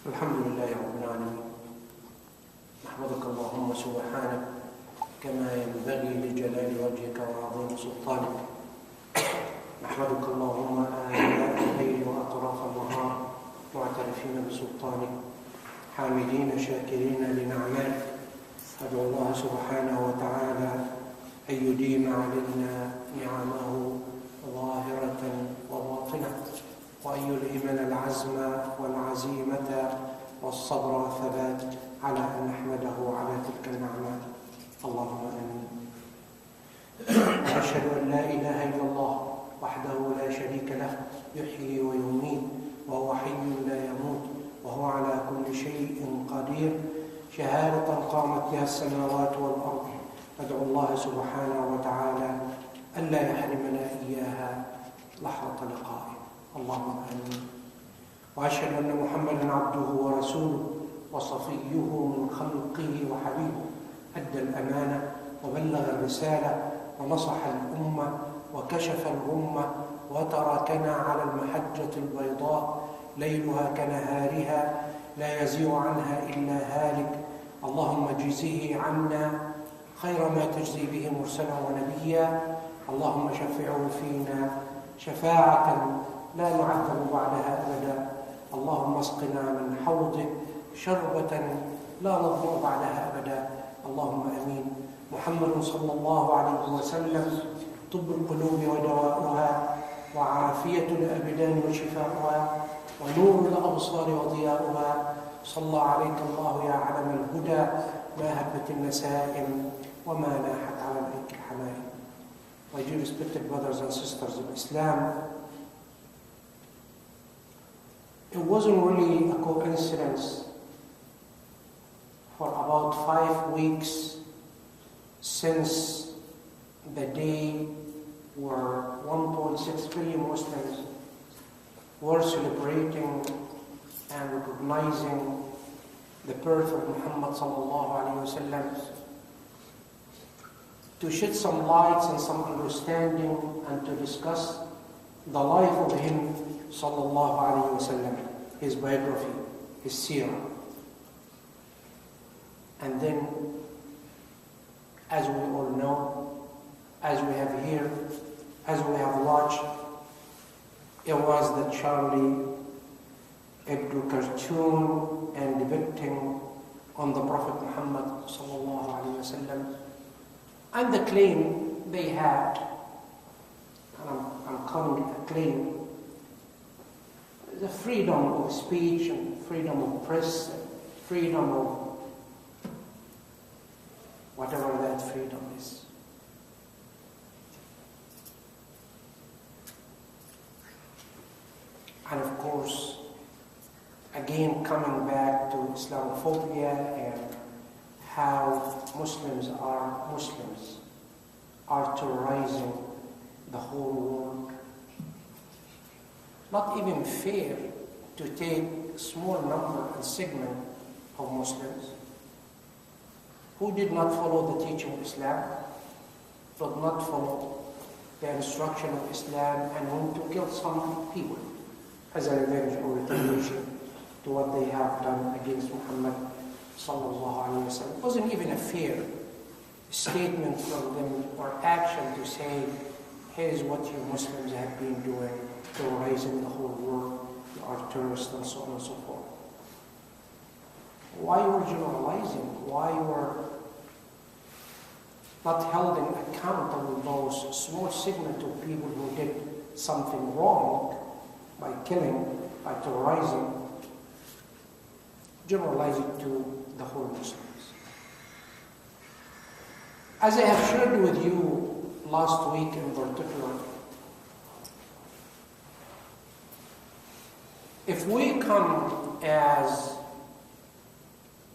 الحمد لله رب العالمين. نحمدك اللهم سبحانك كما ينبغي لجلال وجهك وعظيم سلطانك. نحمدك اللهم آلاء الليل وأطراف النهار معترفين بسلطانك حامدين شاكرين لنعمائك. أدعو الله سبحانه وتعالى أن يديم علينا نعمه ظاهرة وباطنة، وأن يلهمنا العزم والعزيمة والصبر والثبات على أن نحمده على تلك النعمات. اللهم آمين. وأشهد أن لا إله إلا الله وحده لا شريك له، يحيي ويميت وهو حي لا يموت وهو على كل شيء قدير، شهادة قامت بها السماوات والأرض. أدعو الله سبحانه وتعالى ألا يحرمنا إياها لحظة لقائه. اللهم آمين. وأشهد أن محمدًا عبده ورسوله وصفيه من خلقه وحبيبه، أدى الأمانة وبلغ الرسالة ونصح الأمة وكشف الغمة، وتركنا على المحجة البيضاء ليلها كنهارها لا يزيغ عنها إلا هالك. اللهم اجزه عنا خير ما تجزي به مرسلا ونبيا. اللهم شفعه فينا شفاعة لا نعذب بعدها أبدا. اللهم اسقنا من حوضك شربة لا نظمأ بعدها أبدا. اللهم آمين. محمد صلى الله عليه وسلم طب القلوب ودواؤها، وعافية الأبدان وشفاؤها، ونور الأبصار وضياؤها. صلى عليك الله يا علم الهدى، ما هبت النسائم وما لاحت على الأيك الحمائم. My dear respected brothers and sisters in Islam, it wasn't really a coincidence for about 5 weeks since the day where 1.6 billion Muslims were celebrating and recognizing the birth of Muhammad sallallahu alaihi wasallam, to shed some lights and some understanding and to discuss the life of him sallallahu alaihi wasallam, his biography, his seerah. And then, as we all know, as we have heard, as we have watched, it was the Charlie Hebdo cartoon and depicting on the Prophet Muhammad sallallahu alaihi wasallam, and the claim they had, and I'm calling it a claim, the freedom of speech and freedom of press and freedom of whatever that freedom is. And of course, again coming back to Islamophobia and how Muslims are terrorizing the whole world. Not even fair to take a small number and segment of Muslims who did not follow the teaching of Islam, did not follow the instruction of Islam, and want to kill some people as a revenge or retaliation to what they have done against Muhammad sallallahu alaihi wasallam. It wasn't even a fair statement from them or action to say, here's what you Muslims have been doing, terrorizing the whole world, you are terrorists, and so on and so forth. Why were generalizing? Why were not held in account of those small segment of people who did something wrong by killing, by terrorizing, generalizing to the whole Muslims? As I have shared with you last week in particular, if we come as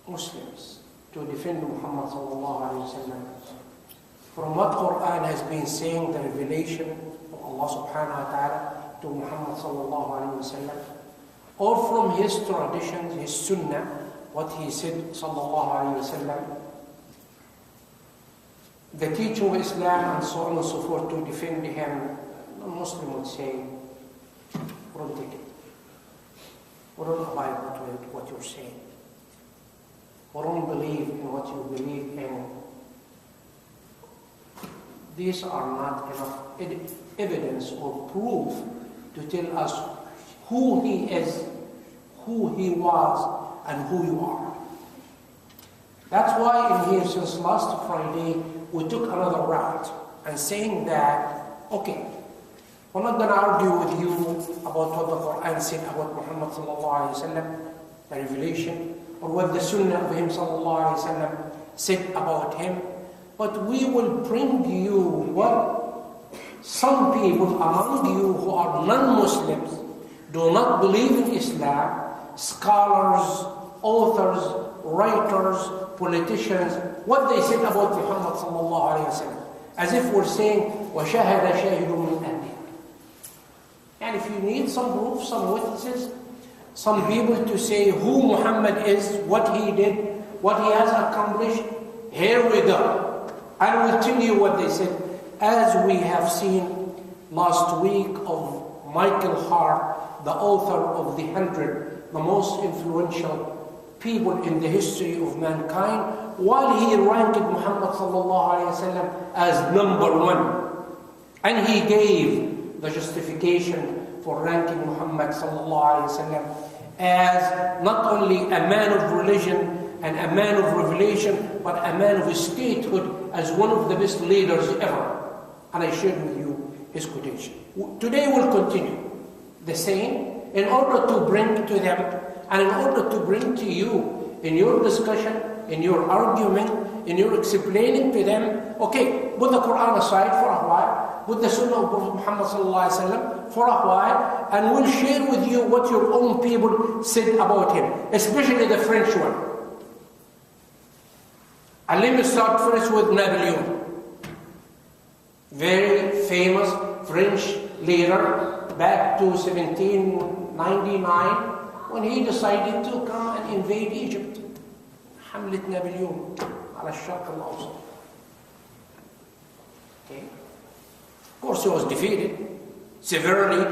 Muslims to defend Muhammad sallallahu alaihi wasallam from what Quran has been saying, the revelation of Allah subhanahu wa ta'ala to Muhammad sallallahu alaihi wasallam, or from his traditions, his sunnah, what he said sallallahu alaihi wasallam, the teaching of Islam and so on and so forth, to defend him, a Muslim would say, don't take it. We don't abide with what you're saying. We don't believe in what you believe in. These are not enough evidence or proof to tell us who he is, who he was, and who you are. That's why in here, since last Friday, we took another route and saying that, okay, we're not going to argue with you about what the Quran said about Muhammad sallallahu alaihi wasallam, the revelation, or what the Sunnah of him sallallahu alaihi wasallam said about him, but we will bring you what some people among you who are non-Muslims do not believe in Islam, scholars, authors, writers, politicians, what they said about Muhammad sallallahu alaihi wasallam, as if we're saying, وَشَهَدَ شَاهِدٌ مِّنْ أَهْلِهِ. And if you need some proof, some witnesses, some people to say who Muhammad is, what he did, what he has accomplished, here we go. I will tell you what they said, as we have seen last week of Michael Hart, the author of The 100, the most influential people in the history of mankind, while he ranked Muhammad sallallahu alaihi wasallam as number one, and he gave the justification for ranking Muhammad sallallahu alaihi wasallam as not only a man of religion and a man of revelation, but a man of statehood, as one of the best leaders ever. And I shared with you his quotation. Today we'll continue the same in order to bring to them and in order to bring to you in your discussion, in your argument, in your explaining to them, okay, put the Quran aside for a while, put the Sunnah of Prophet Muhammad sallallahu alaihi wasallam for a while, and we'll share with you what your own people said about him, especially the French one. And let me start first with Napoleon, very famous French leader back to 1799 when he decided to come and invade Egypt. حملة نابليون على الشرق الأوسط. Okay. Of course, he was defeated severely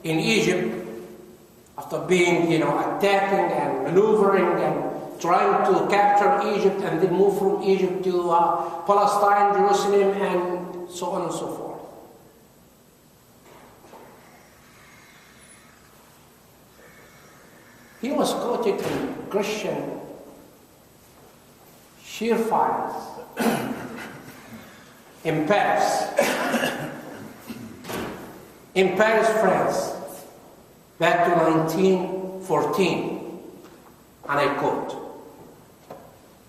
in Egypt after being, attacking and maneuvering and trying to capture Egypt and then move from Egypt to Palestine, Jerusalem, and so on and so forth. He was quoted in Christian sheer files in Paris, France, back to 1914, and I quote,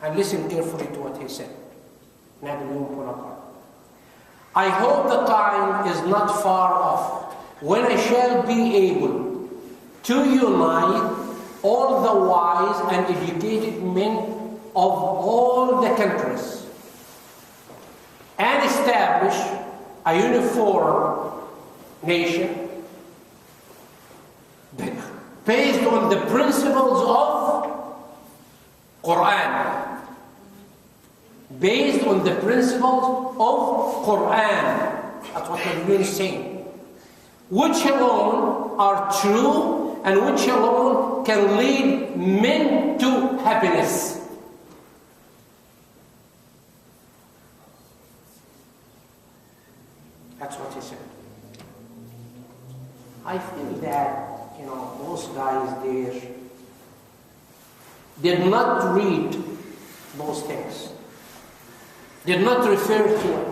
and listen carefully to what he said, Napoleon Bonaparte. I hope the time is not far off when I shall be able to unite all the wise and educated men of all the countries and establish a uniform nation based on the principles of Quran. Based on the principles of Quran. That's what Napoleon is saying. Which alone are true and which alone can lead men to happiness. That's what he said. I feel that, those guys there did not read those things, did not refer to it,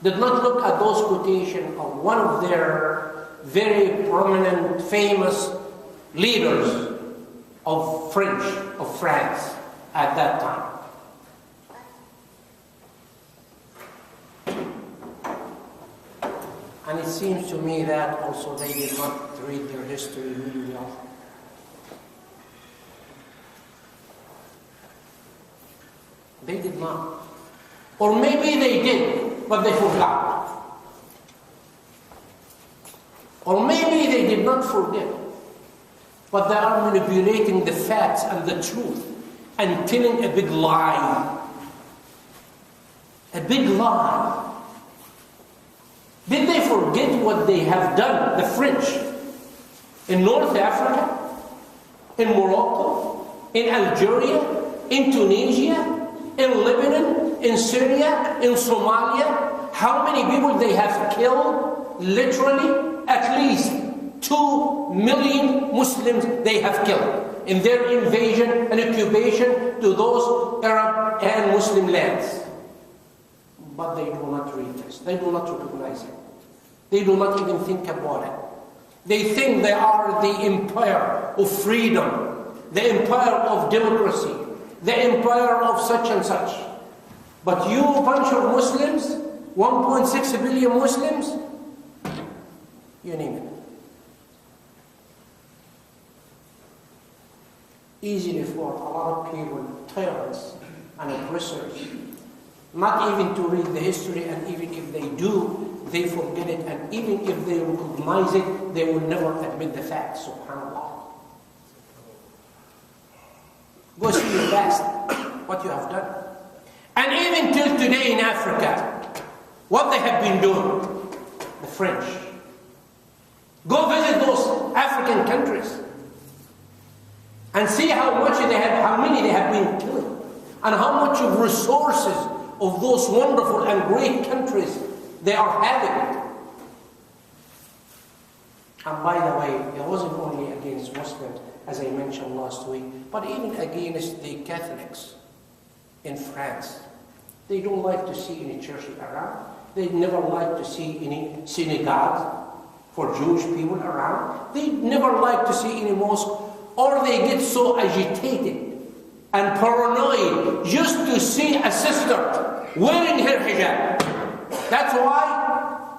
did not look at those quotations of one of their very prominent, famous leaders of France at that time. And it seems to me that also they did not read their history really well. They did not. Or maybe they did, but they forgot. Or maybe they did not forget, but they are manipulating the facts and the truth and telling a big lie. A big lie. Did they forget what they have done, the French? in North Africa, in Morocco, in Algeria, in Tunisia, in Lebanon, in Syria, in Somalia. How many people they have killed? Literally, at least 2 million Muslims they have killed in their invasion and occupation to those Arab and Muslim lands. But they do not read this. They do not recognize it. They do not even think about it. They think they are the empire of freedom, the empire of democracy, the empire of such and such. But you bunch of Muslims, 1.6 billion Muslims, you name it. Easily for a lot of people, tyrants and oppressors, not even to read the history, and even if they do, they forget it, and even if they recognize it, they will never admit the facts, subhanAllah. Go see your past, what you have done. And even till today in Africa, what they have been doing, the French. Go visit those African countries and see how much they have, how many they have been killing, and how much of resources of those wonderful and great countries they are having. And by the way, it wasn't only against Muslims, as I mentioned last week, but even against the Catholics in France. They don't like to see any churches around. They never like to see any synagogues for Jewish people around. They never like to see any mosque, or they get so agitated and paranoid just to see a sister wearing her hijab. That's why,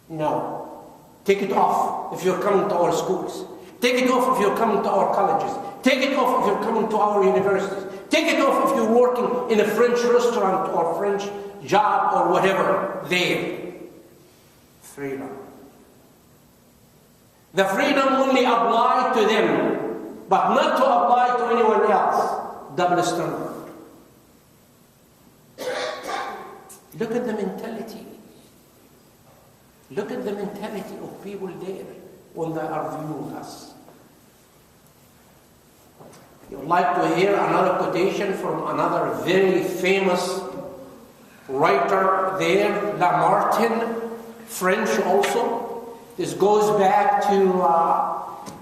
no. Take it off if you're coming to our schools. Take it off if you're coming to our colleges. Take it off if you're coming to our universities. Take it off if you're working in a French restaurant or French job or whatever there. Freedom. The freedom only applies to them, but not to apply to anyone else. Double standard. Look at the mentality. Look at the mentality of people there when they are viewing us. You'd like to hear another quotation from another very famous writer there, Lamartine, French also. This goes back to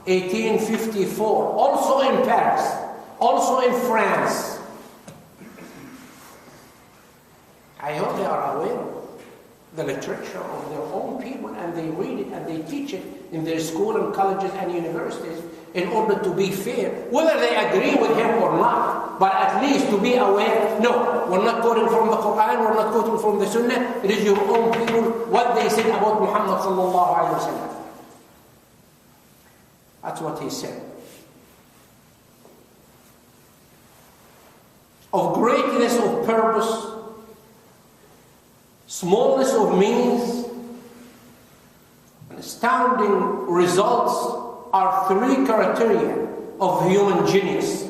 1854, also in Paris, also in France. I hope they are aware of the literature of their own people, and they read it and they teach it in their school and colleges and universities in order to be fair, whether they agree with him or not, but at least to be aware. No, we're not quoting from the Quran, we're not quoting from the Sunnah. It is your own people, what they said about Muhammad sallallahu alaihi wasallam. That's what he said. Of greatness of purpose, smallness of means, and astounding results are three criteria of human genius.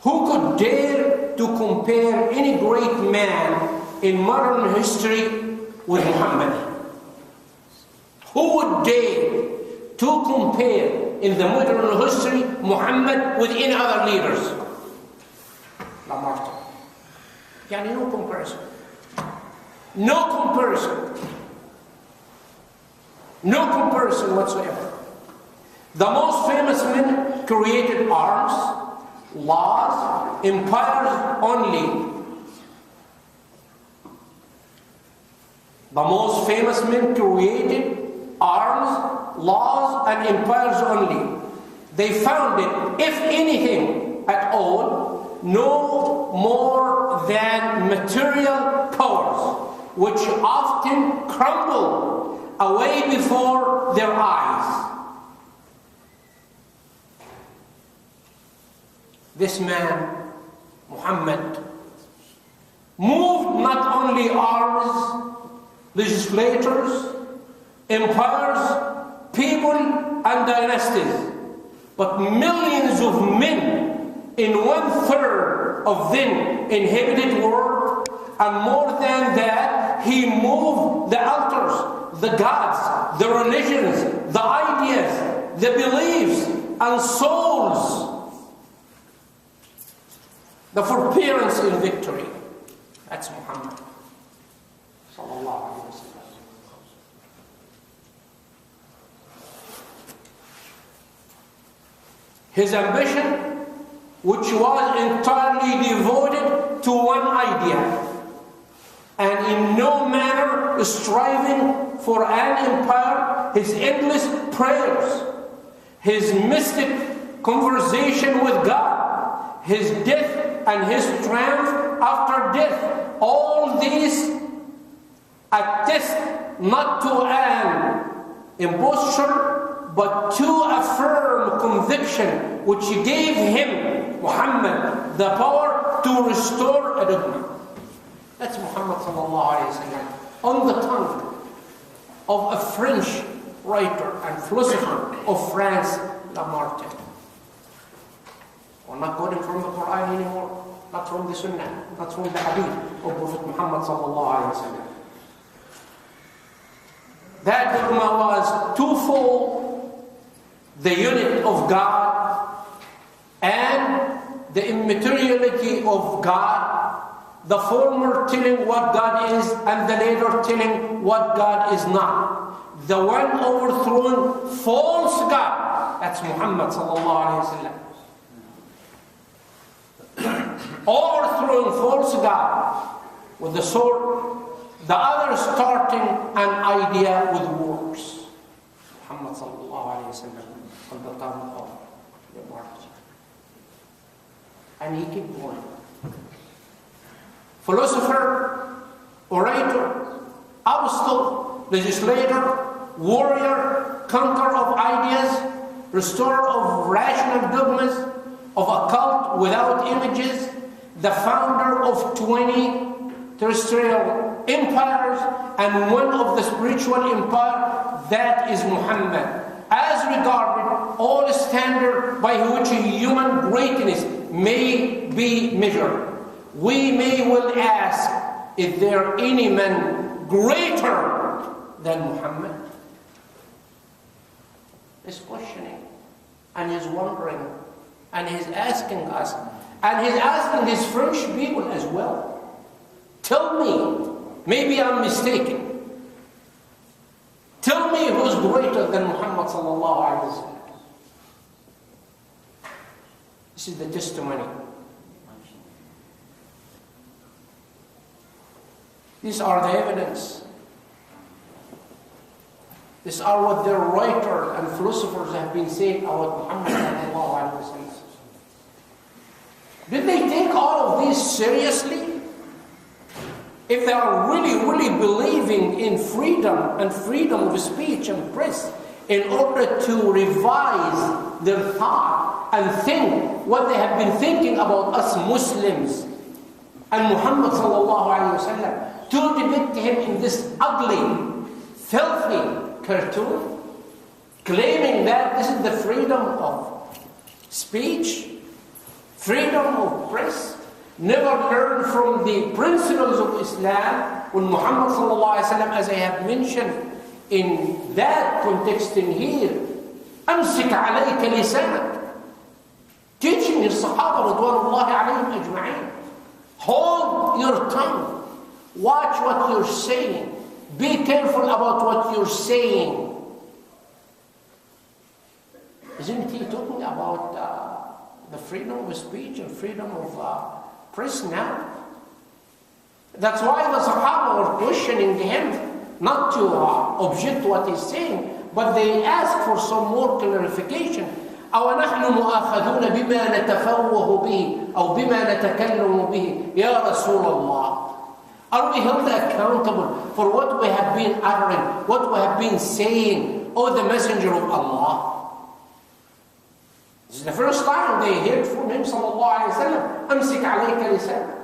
Who could dare to compare any great man in modern history with Muhammad? Who would dare to compare in the modern history Muhammad with any other leaders? Lamartine. Yani no comparison. No comparison. No comparison whatsoever. The most famous men created arms, laws, empires only. The most famous men created arms, laws, and empires only. They founded, if anything at all, no more than material powers, which often crumble away before their eyes. This man, Muhammad, moved not only armies, legislators, empires, people, and dynasties, but millions of men in 1/3 of them inhabited world And more than that, he moved the altars, the gods, the religions, the ideas, the beliefs, and souls. The forbearance in victory. That's Muhammad sallallahu alaihi wasallam. His ambition, which was entirely devoted to one idea, and in no manner striving for an empire, his endless prayers, his mystic conversation with God, his death and his triumph after death, all these attest not to an imposture, but to a firm conviction which gave him, Muhammad, the power to restore a dogma. That's Muhammad sallallahu alayhi wa sallam, on the tongue of a French writer and philosopher of France, Lamartine. We're not quoting from the Quran anymore, not from the Sunnah, not from the Hadith of Prophet Muhammad sallallahu alayhi wa sallam. That dogma was twofold: the unity of God and the immateriality of God, the former telling what God is and the later telling what God is not. The one overthrowing false God, that's Muhammad sallallahu alayhi wa sallam. Overthrowing false God with the sword, the other starting an idea with words. Muhammad sallallahu alayhi wa sallam on the tongue of the martyr. And he kept going. Philosopher, orator, apostle, legislator, warrior, conqueror of ideas, restorer of rational dogmas, of a cult without images, the founder of 20 terrestrial empires and one of the spiritual empire, that is Muhammad. As regarded all standard by which human greatness may be measured, we may well ask, is there any man greater than Muhammad? He's questioning, and he's wondering, and he's asking us, and he's asking his French people as well. Tell me, maybe I'm mistaken. Tell me who's greater than Muhammad sallallahu alaihi wasallam. This is the testimony. These are the evidence. These are what the writer and philosophers have been saying about Muhammad sallallahu alaihi wasallam. Did they take all of these seriously? If they are really, really believing in freedom and freedom of speech and press in order to revise their thought and think what they have been thinking about us Muslims and Muhammad sallallahu alaihi wasallam, to depict him in this ugly, filthy cartoon, claiming that this is the freedom of speech, freedom of press, never learn from the principles of Islam, when Muhammad sallallahu alaihi wasallam, as I have mentioned in that context in here, أمسك عليك لسانك, teaching his Sahaba radwanullahi alayhim ajma'in, hold your tongue, watch what you're saying, be careful about what you're saying. Isn't he talking about the freedom of speech and freedom of press now? That's why the Sahaba were questioning him, not to object to what he's saying, but they ask for some more clarification. أو نحن مؤاخذون بما نتفوه به أو بما نتكلم به يا رسول الله. Are we held accountable for what we have been uttering, what we have been saying, O the Messenger of Allah? This is the first time they heard from him sallallahu alayhi wa sallam, أمسك عليك لسانك.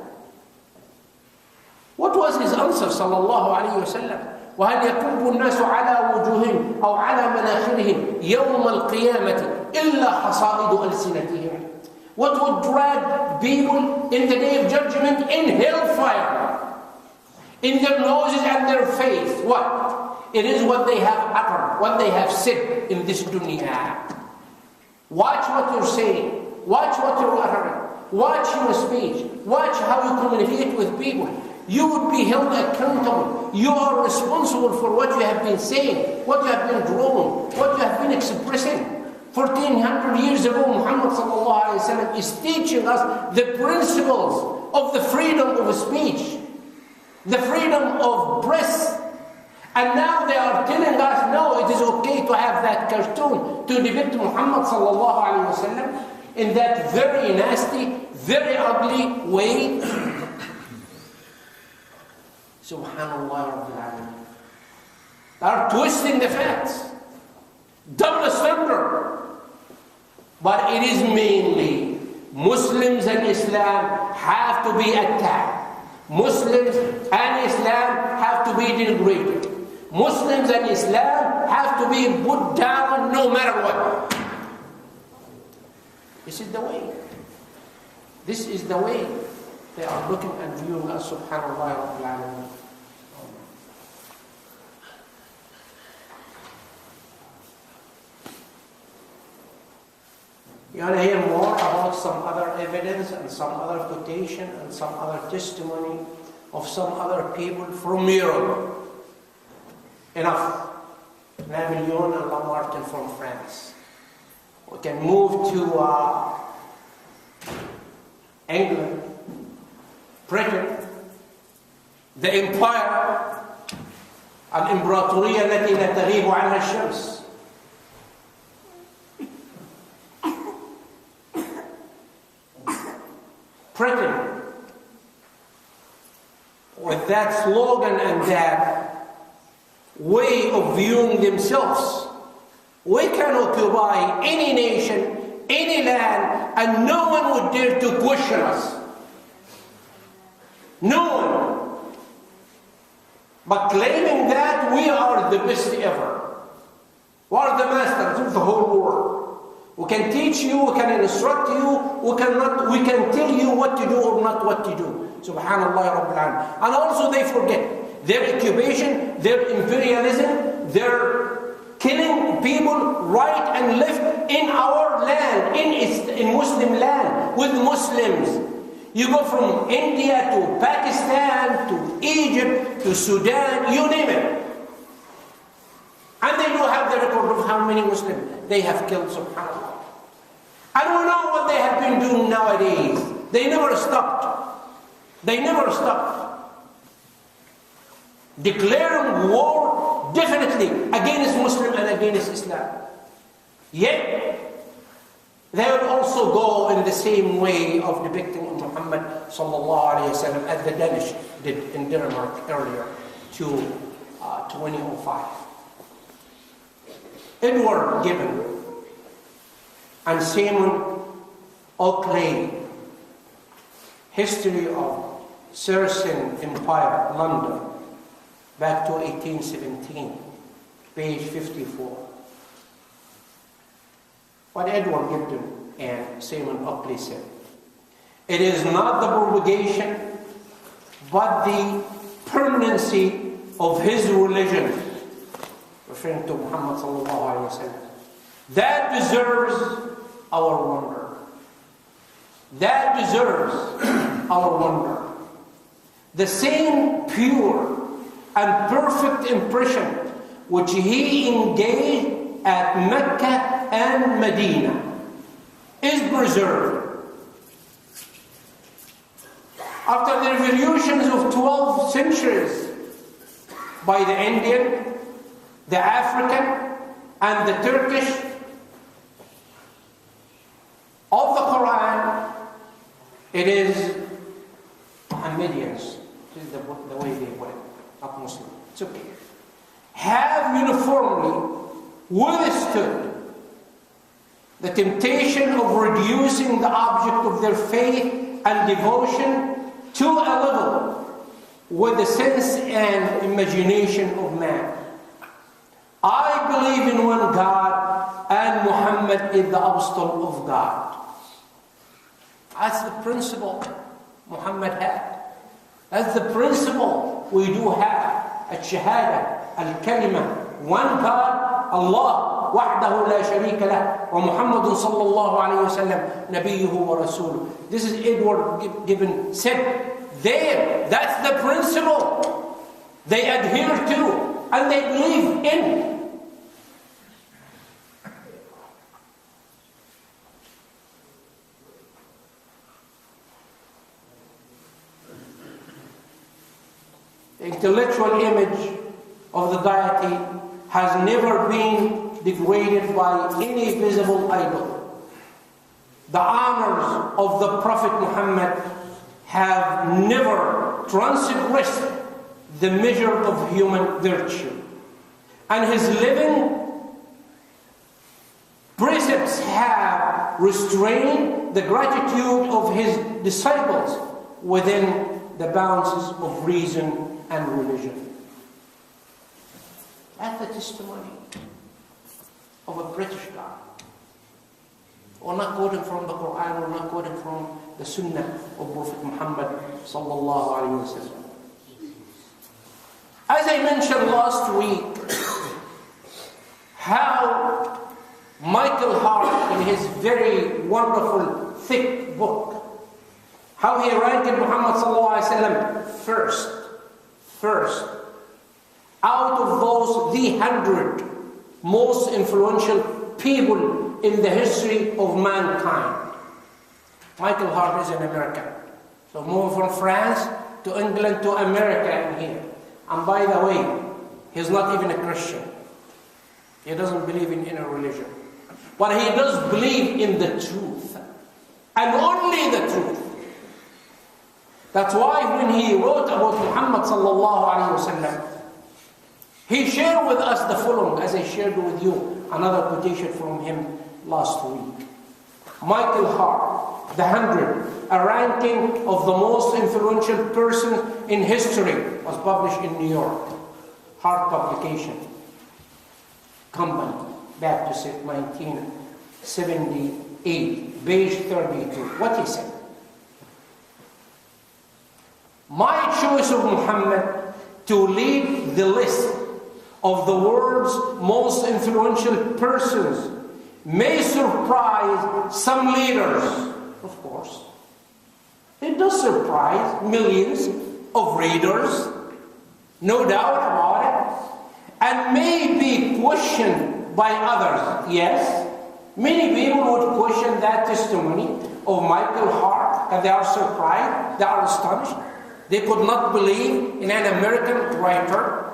What was his answer sallallahu alayhi wa sallam? وهل يكب الناس على وجوههم أو على مناخرهم يوم القيامة إلا حصائد ألسنتهم. What would drag people in the day of judgment in hellfire in their noses and their face. What? It is what they have uttered, what they have said in this dunya. Watch what you're saying. Watch what you're uttering. Watch your speech. Watch how you communicate with people. You would be held accountable. You are responsible for what you have been saying, what you have been drawing, what you have been expressing. 1400 years ago, Muhammad sallallahu alaihi wasallam is teaching us the principles of the freedom of speech, the freedom of press. And now they are telling us, no, it is okay to have that cartoon to depict Muhammad sallallahu alaihi wasallam in that very nasty, very ugly way. Subhanallah Rabbil Alameen. They are twisting the facts. Double standard. But it is mainly Muslims and Islam have to be attacked. Muslims and Islam have to be denigrated. Muslims and Islam have to be put down no matter what. This is the way. This is the way they are looking and viewing us, subhanallah Rabbil Alameen. You want to hear more about some other evidence and some other quotation and some other testimony of some other people from Europe? Enough. Napoleon and Lamartine from France. We can move to England, Britain, the empire, الإمبراطورية التي لا تغيب عنها الشمس. Britain, with that slogan and that way of viewing themselves, we can occupy any nation, any land, and no one would dare to question us. No one. But claiming that we are the best ever. We are the masters of the whole world. We can teach you, we can instruct you, we can tell you what to do or not what to do. Subhanallah Rabbil Alameen. And also they forget their occupation, their imperialism, their killing people right and left in our land, in Muslim land, with Muslims. You go from India to Pakistan, to Egypt, to Sudan, you name it. And they do have the record of how many Muslims they have killed, subhanAllah. And we know what they have been doing nowadays. They never stopped. They never stopped. Declaring war definitely against Muslim and against Islam. Yet, they will also go in the same way of depicting Muhammad sallallahu alayhi wa sallam as the Danish did in Denmark earlier to 2005. Edward Gibbon and Simon Oakley, History of Saracen Empire, London, back to 1817, page 54. What Edward Gibbon and Simon Oakley said: it is not the propagation, but the permanency of his religion, referring to Muhammad sallallahu alaihi wasallam, that deserves our wonder. That deserves our wonder. The same pure and perfect impression which he engaged at Mecca and Medina is preserved. After the revolutions of 12 centuries by the Indian, the African, and the Turkish, of the Quran, it is Muhammadians. This is the way they put it, not Muslim. It's okay. Have uniformly withstood the temptation of reducing the object of their faith and devotion to a level with the sense and imagination of man. I believe in one God, and Muhammad is the apostle of God. That's the principle Muhammad had. That's the principle we do have. Al-Shahada, Al-Kalima, one God, Allah, وحده لا شريك له, ومحمد صلى الله عليه وسلم, نبيه ورسوله. This is Edward Gibbon said. There, that's the principle they adhere to and they believe in. The intellectual image of the deity has never been degraded by any visible idol. The honors of the Prophet Muhammad have never transgressed the measure of human virtue. And his living precepts have restrained the gratitude of his disciples within the bounds of reason and religion. That's the testimony of a British guy. We're not quoting from the Quran, we're not quoting from the Sunnah of Prophet Muhammad sallallahu alaihi wasallam. As I mentioned last week, how Michael Hart, in his very wonderful, thick book, how he ranked Muhammad sallallahu alaihi wasallam first, out of those 300 most influential people in the history of mankind. Michael Hart is an American. So moving from France to England to America and here. And by the way, he's not even a Christian. He doesn't believe in any religion. But he does believe in the truth. And only the truth. That's why when he wrote about Muhammad sallallahu alayhi wasallam, he shared with us the following, as I shared with you another quotation from him last week. Michael Hart, the 100, a ranking of the most influential person in history, was published in New York. Hart Publication Company, back to 1978, page 32. What he said? My choice of Muhammad to lead the list of the world's most influential persons may surprise some leaders, of course. It does surprise millions of readers, no doubt about it, and may be questioned by others. Yes, many people would question that testimony of Michael Hart, and they are surprised, they are astonished. They could not believe in an American writer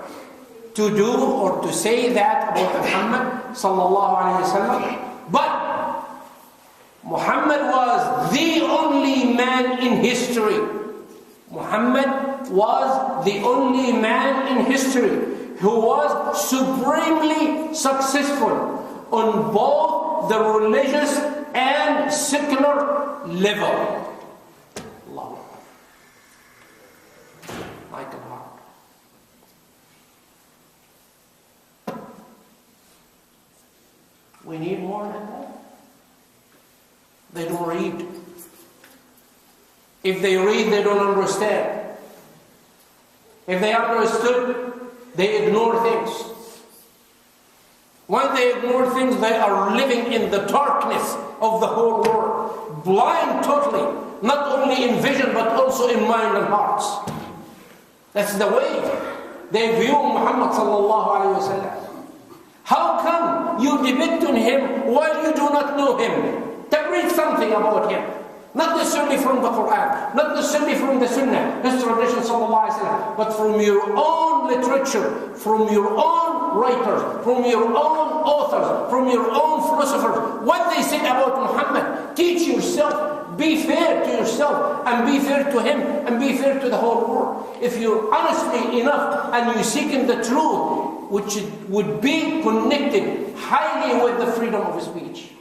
to do or to say that about Muhammad sallallahu alayhi wasallam. But Muhammad was the only man in history. Muhammad was the only man in history who was supremely successful on both the religious and secular level. Allah. Michael Hart. We need more than that. They don't read. If they read, they don't understand. If they understood, they ignore things. When they ignore things, they are living in the darkness of the whole world. Blind totally, not only in vision, but also in mind and hearts. That's the way they view Muhammad sallallahu alayhi wa sallam. How come you debate on him while you do not know him? To read something about him. Not necessarily from the Quran, not necessarily from the Sunnah, his tradition sallallahu alayhi wa sallam, but from your own literature, from your own writers, from your own authors, from your own philosophers. What they said about Muhammad. Teach yourself, be fair to yourself, and be fair to him, and be fair to the whole world. If you're honestly enough and you seek in the truth, which would be connected highly with the freedom of speech.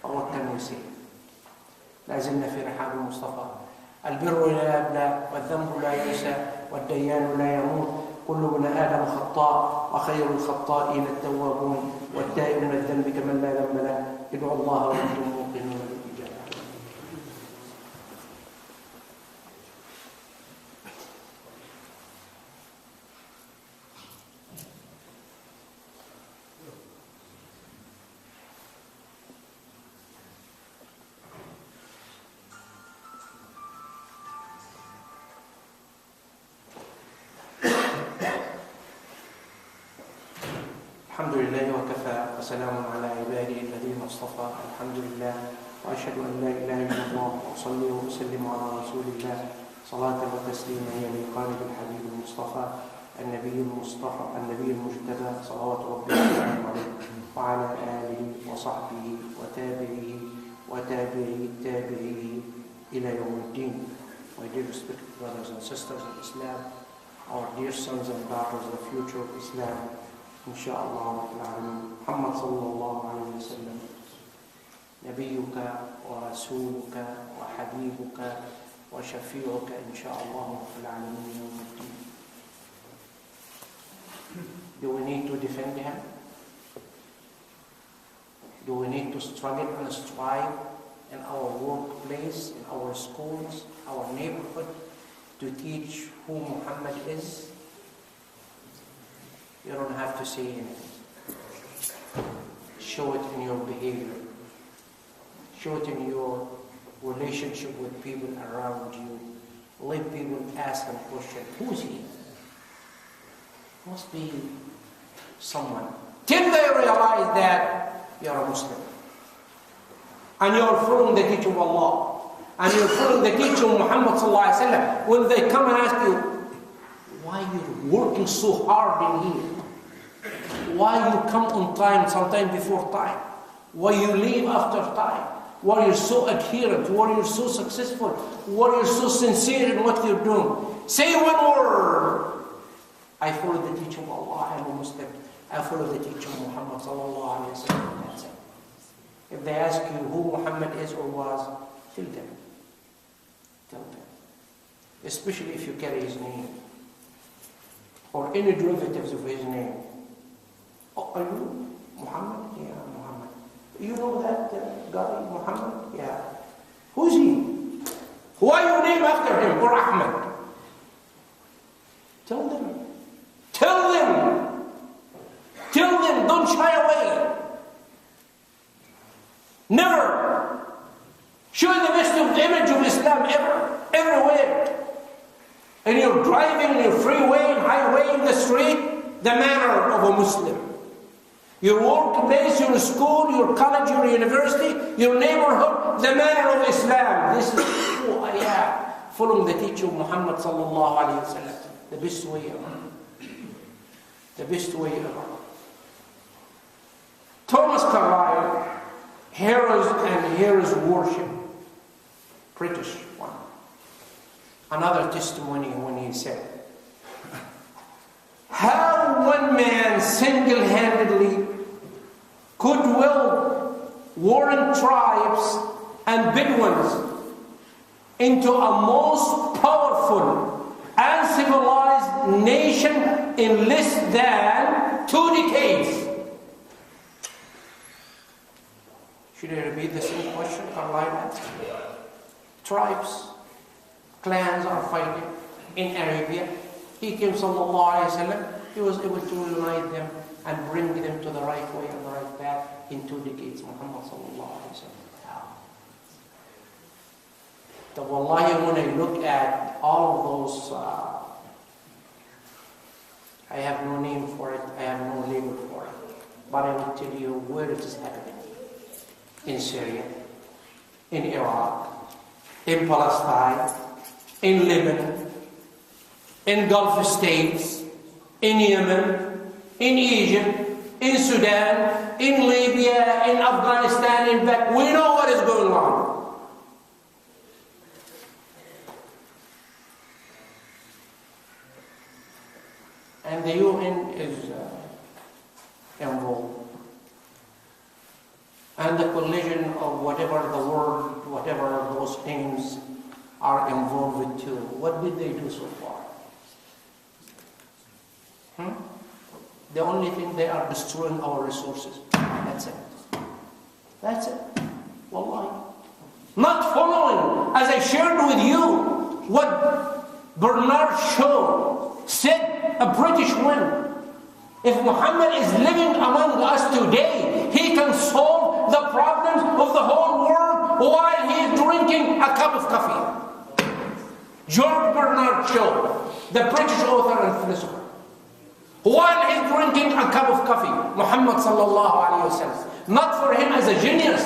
What can we say? لا زلنا في رحاب المصطفى. البر لا يبلى والذنب لا ينسى والديان لا يموت. كل ابن آدم خطاء وخير الخطائين التوابون والتائب من الذنب كمن لا ذنب له. ادعوا الله وانتم موقنون بالإجابة. الحمد لله وكفى وسلام على عباده الذين اصطفى الحمد لله وأشهد أن لا إله إلا الله وأصلي وأسلم على رسول الله صلاة وتسليما لقلب الحبيب المصطفى النبي المجتبى صلوات ربي وسلامه عليه وعلى آله وصحبه وتابعيه إلى يوم الدين. My dear respected brothers and sisters in Islam, our dear sons and daughters of the future of Islam, inshallah, Muhammad sallallahu alayhi wa sallam, نبيك ورسولك وحبيبك وشفيعك إن شاء الله في العالمين يوم الدين. Do we need to defend him? Do we need to struggle and strive in our workplace, in our schools, our neighborhood, to teach who Muhammad is? You don't have to say anything. Show it in your behavior. Show it in your relationship with people around you. Let people ask him question. Who is he? Must be someone. Till they realize that you're a Muslim. And you're following the teaching of Allah. And you're following the teaching of Muhammad sallallahu alaihi wasallam. When they come and ask you, why you're working so hard in here? Why you come on time, sometimes before time? Why you leave after time? Why you're so adherent? Why you're so successful? Why you're so sincere in what you're doing? Say one word. I follow the teaching of Allah. I'm a Muslim. I follow the teaching of Muhammad sallallahu alaihi wasallam. That's it. If they ask you who Muhammad is or was, tell them. Tell them. Especially if you carry his name or any derivatives of his name. Oh, are you Muhammad? Yeah, Muhammad. You know that guy, Muhammad? Yeah. Who's he? Why you name after him or Ahmed? Tell them. Tell them. Tell them. Don't shy away. Never. Show the best of the image of Islam ever. Everywhere. And you're driving in your freeway and highway in the street, the manner of a Muslim. Your workplace, your school, your college, your university, your neighborhood, the manner of Islam. This is who I am. Following the teaching of Muhammad sallallahu alayhi wa sallam. The best way ever. The best way ever. Thomas Carlyle, Heroes and Heroes Worship. British one. Another testimony when he said, how one man single-handedly could will warring tribes and Bedouins into a most powerful and civilized nation in less than 2 decades. Should I repeat the same question? Carlyle asked. Tribes, clans are fighting in Arabia. He came sallallahu alayhi wa sallam. He was able to unite them and bring them to the right way and the right path in 2 decades. Muhammad sallallahu alayhi wa sallam. So wallahi, when I look at all of those, I have no name for it, I have no label for it. But I will tell you where it is happening. In Syria, in Iraq, in Palestine, in Lebanon, in Gulf states, in Yemen, in Egypt, in Sudan, in Libya, in Afghanistan, in fact, we know what is going on. And the UN is involved. And the collision of whatever the world, whatever those things are involved with too. What did they do so far? The only thing, they are destroying our resources. That's it. That's it. Wallahi. Not following, as I shared with you, what Bernard Shaw said, a British one. If Muhammad is living among us today, he can solve the problems of the whole world while he is drinking a cup of coffee. George Bernard Shaw, the British author and philosopher, while he's drinking a cup of coffee. Muhammad sallallahu alayhi wa sallam. Not for him as a genius,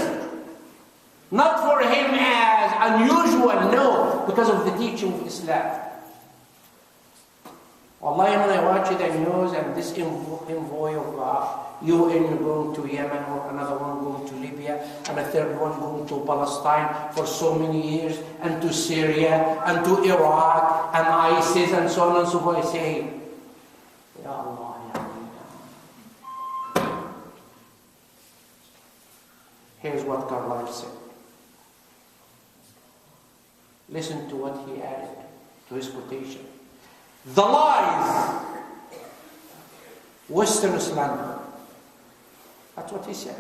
not for him as unusual, no, because of the teaching of Islam. Wallahi, when I watch the news and this envoy of UN going to Yemen, or another one going to Libya, and a third one going to Palestine for so many years, and to Syria, and to Iraq, and ISIS, and so on and so forth, I say, Ya Allah, Ya Allah. Here's what Carlyle said. Listen to what he added to his quotation. The lies, Western slander. That's what he said.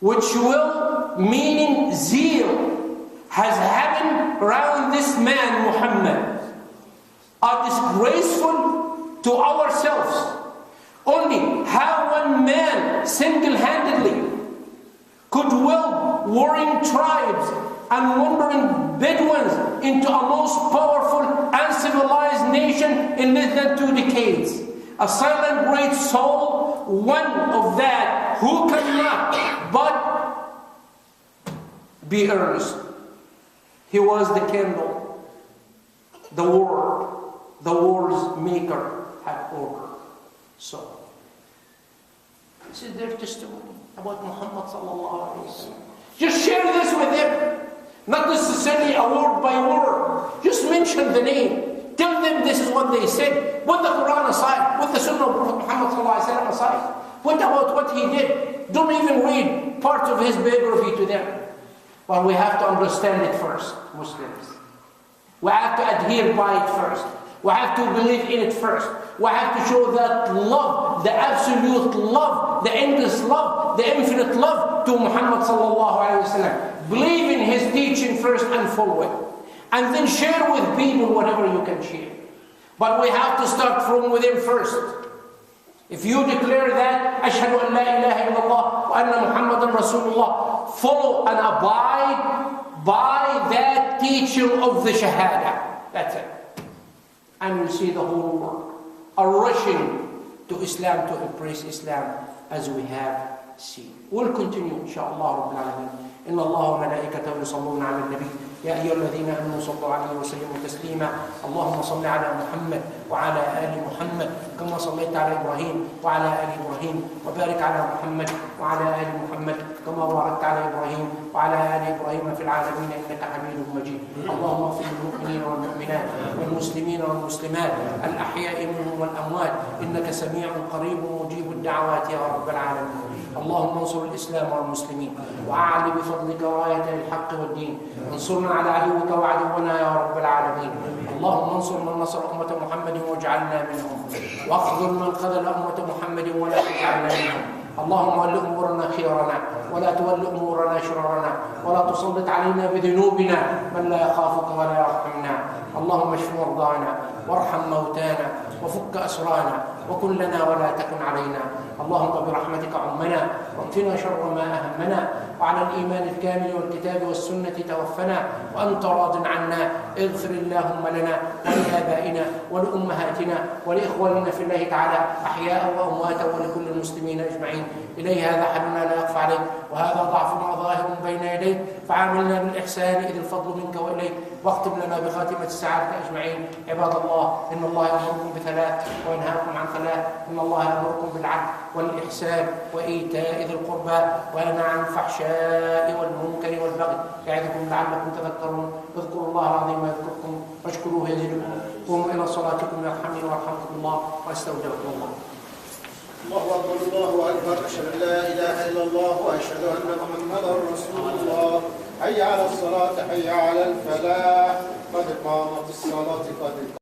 Which will, meaning zeal, has happened around this man Muhammad, are disgraceful to ourselves. Only how one man single-handedly could will warring tribes and wandering Bedouins into a most powerful and civilized nation in less than 2 decades. A silent great soul, one of that who cannot but be earnest. He was the candle, the word, the world's maker had ordered. So, this is their testimony about Muhammad sallallahu alaihi wasallam. Just share this with them. Not necessarily a word by word. Just mention the name. Tell them this is what they said. Put the Quran aside. Put the Sunnah of Prophet Muhammad sallallahu alaihi wasallam aside. What about what he did? Don't even read parts of his biography to them. But we have to understand it first, Muslims. We have to adhere by it first. We have to believe in it first. We have to show that love, the absolute love, the endless love, the infinite love to Muhammad sallallahu alaihi wasallam. Believe in his teaching first and follow it. And then share with people whatever you can share. But we have to start from within first. If you declare that, Ashhadu an la ilaha illallah wa anna Muhammadan Rasulullah, follow and abide by that teaching of the Shahada. That's it. And you'll see the whole world are rushing to Islam, to embrace Islam as we have seen. We'll continue, inshallah, Rabbil Alameen. إن الله وملائكته يصلون على النبي يا أيها الذين آمنوا صلوا عليه وسلموا تسليما اللهم صل على محمد وعلى آل محمد كما صليت على إبراهيم وعلى آل إبراهيم وبارك على محمد وعلى آل محمد كما باركت على إبراهيم وعلى آل إبراهيم في العالمين إنك حميد مجيد اللهم اغفر للمؤمنين والمؤمنات والمسلمين والمسلمات الأحياء منهم والأموات إنك سميع قريب مجيب الدعوات يا رب العالمين اللهم انصر الإسلام والمسلمين وأعلِ بفضلك راية الحق والدين انصرنا على عدوك وعدونا يا رب العالمين اللهم انصر من نصر أمة محمد واجعلنا منهم واخذل من خذل أمة محمد ولا تجعلنا منهم اللهم ول أمورنا خيرنا ولا تول أمورنا شررنا ولا تسلط علينا بذنوبنا من لا يخافك ولا يرحمنا اللهم اشف مرضانا وارحم موتانا وفك أسرانا وكن لنا ولا تكن علينا اللهم برحمتك عمنا واكفنا شر ما أهمنا وعلى الإيمان الكامل والكتاب والسنة توفنا وأنت راض عنا اغفر اللهم لنا ولآبائنا ولأمهاتنا ولإخواننا في الله تعالى أحياء وأمواتا ولكل المسلمين أجمعين إليه هذا حلنا لا يخفى عليك وهذا ضعفنا ظاهر بين يديك فعاملنا بالإحسان إذ الفضل منك وإليك واختم لنا بخاتمة السعادة أجمعين عباد الله إن الله يأمركم بثلاث وينهاكم عن ثلاث إن الله يأمركم بالعدل والإحسان وإيتاء ذي القربى وينهى عن الفحشاء والمنكر والبغي يعظكم لعلكم تذكرون اذكروا الله العظيم يذكركم واشكروه يزدكم قوموا إلى صلاتكم يرحمني ويرحمكم الله واستودعكم الله. الله أكبر الله أكبر أشهد أن لا إله إلا الله وأشهد أن محمدا رسول الله حي على الصلاة حي على الفلاح قد قامت الصلاة قد